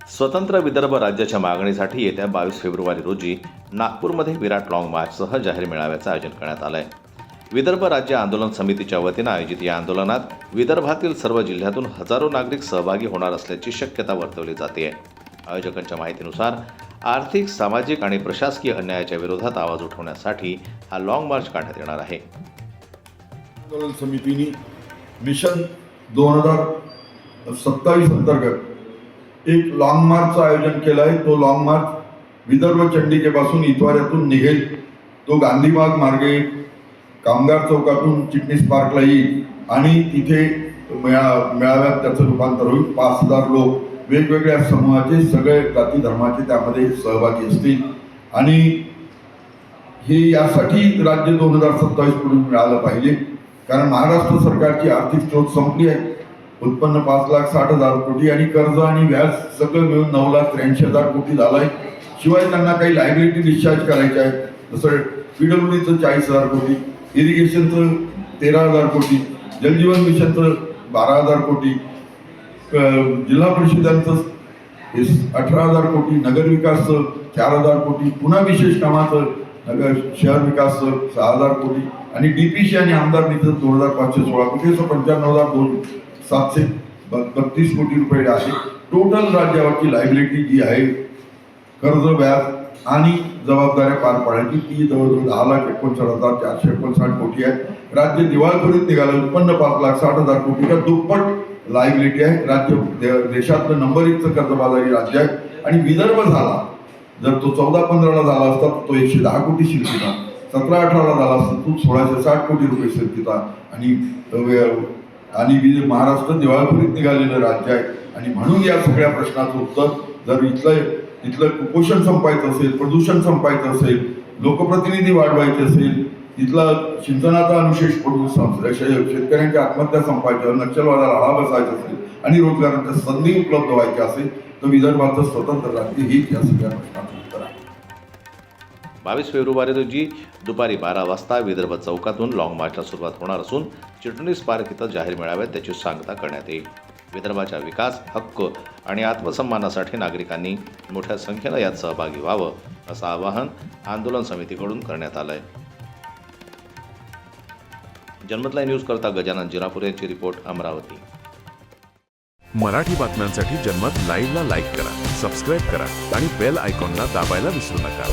स्वतंत्र विदर्भ राज्याच्या मागणीसाठी येत्या 22 फेब्रुवारी रोजी नागपूरमध्ये विराट लॉंग मार्चसह जाहीर मेळाव्याचं आयोजन करण्यात आलं आहे. विदर्भ राज्य आंदोलन समितीच्या वतीनं आयोजित या आंदोलनात विदर्भातील सर्व जिल्ह्यातून हजारो नागरिक सहभागी होणार असल्याची शक्यता वर्तवली जाते. आयोजकांच्या माहितीनुसार आर्थिक, सामाजिक आणि प्रशासकीय अन्यायाच्या विरोधात आवाज उठवण्यासाठी हा लॉंग मार्च काढण्यात येणार आहे. आंदोलन समितीने मिशन 2027 अंतर्गत एक लॉंग मार्चचं आयोजन केलं आहे. तो लॉंग मार्च विदर्भ चंडिकेपासून इतवाऱ्यातून निघेल. तो गांधीबाग मार्गे कामगार चौकातून चिटणीस पार्कला येईल आणि तिथे मेळाव्यात त्याचं रूपांतर होईल. 5000 लोक वेगवेगळ्या समूहाचे, सगळे जाती धर्माचे त्यामध्ये सहभागी असतील आणि हे यासाठी राज्य 2027 पुढे मिळालं पाहिजे, कारण महाराष्ट्र सरकारची आर्थिक स्त्रोत संपली आहे. उत्पन्न 5,60,000 कोटी आणि कर्ज आणि व्याज सगळं मिळून 9,83,000 कोटी झालं आहे. शिवाय त्यांना काही लायबिलिटी डिस्चार्ज करायचे आहे, जसं PWDचं 40,000 कोटी, इरिगेशनचं 13,000 कोटी, जलजीवन मिशनचं 12,000 कोटी, जिल्हा परिषदांचं 18,000 कोटी, नगरविकासचं 4,000 कोटी, पुन्हा विशेष कामाचं शहर विकासचं 6,000 कोटी आणि DPC आणि आमदार निधीचं 2,516 कोटी, असं 95,732 कोटी रुपये आहे. टोटल राज्यावरची लायबिलिटी जी आहे, कर्ज, व्याज आणि जबाबदाऱ्या पार पाडायची, ती जवळजवळ 10,69,459 कोटी आहे. राज्य दिवाळखोरीत निघालं. उत्पन्न 5,60,000 कोटीच्या दुप्पट लायबिलिटी आहे. राज्य देशातलं नंबर 1चं कर्जबाजारी राज्य आहे आणि विदर्भ झाला, जर तो 14-15ला झाला असता तर तो 110 कोटी शिल्लकीचा, 17-18ला झाला असता तो 1,660 कोटी रुपये शिल्लकीचा आणि महाराष्ट्र दिवाळखोरीत निघालेलं राज्य आहे. आणि म्हणून या सगळ्या प्रश्नाचं उत्तर, जर इथलं कुपोषण संपायचं असेल, प्रदूषण संपायचं असेल, लोकप्रतिनिधी वाढवायचे असेल, इथला सिंचनाचा अनुशेष पडून शेतकऱ्यांच्या आत्महत्या संपायच्या, नक्षलवादाला आळा बसायचा असेल आणि रोजगाराच्या संधी उपलब्ध व्हायच्या असेल तर विदर्भाचं स्वतंत्र राज्य ही या सगळ्या प्रश्नाचं उत्तर आहे. 22 फेब्रुवारी रोजी दुपारी 12 वाजता विदर्भ चौकातून लॉंग मार्चला सुरुवात होणार असून चिटणीस पार्क इथं जाहीर मेळाव्यात त्याची सांगता करण्यात येईल. विदर्भाच्या विकास, हक्क आणि आत्मसन्मानासाठी नागरिकांनी मोठ्या संख्येनं यात सहभागी व्हावं असं आवाहन आंदोलन समितीकडून करण्यात आलं आहे. जन्मत न्यूज करता गजानन जिरापूर यांची रिपोर्ट, अमरावती. मराठी बातम्यांसाठी जन्मत लाईव्हला लाईक करा, सबस्क्राईब करा आणि बेल आयकॉनला दाबायला विसरू नका.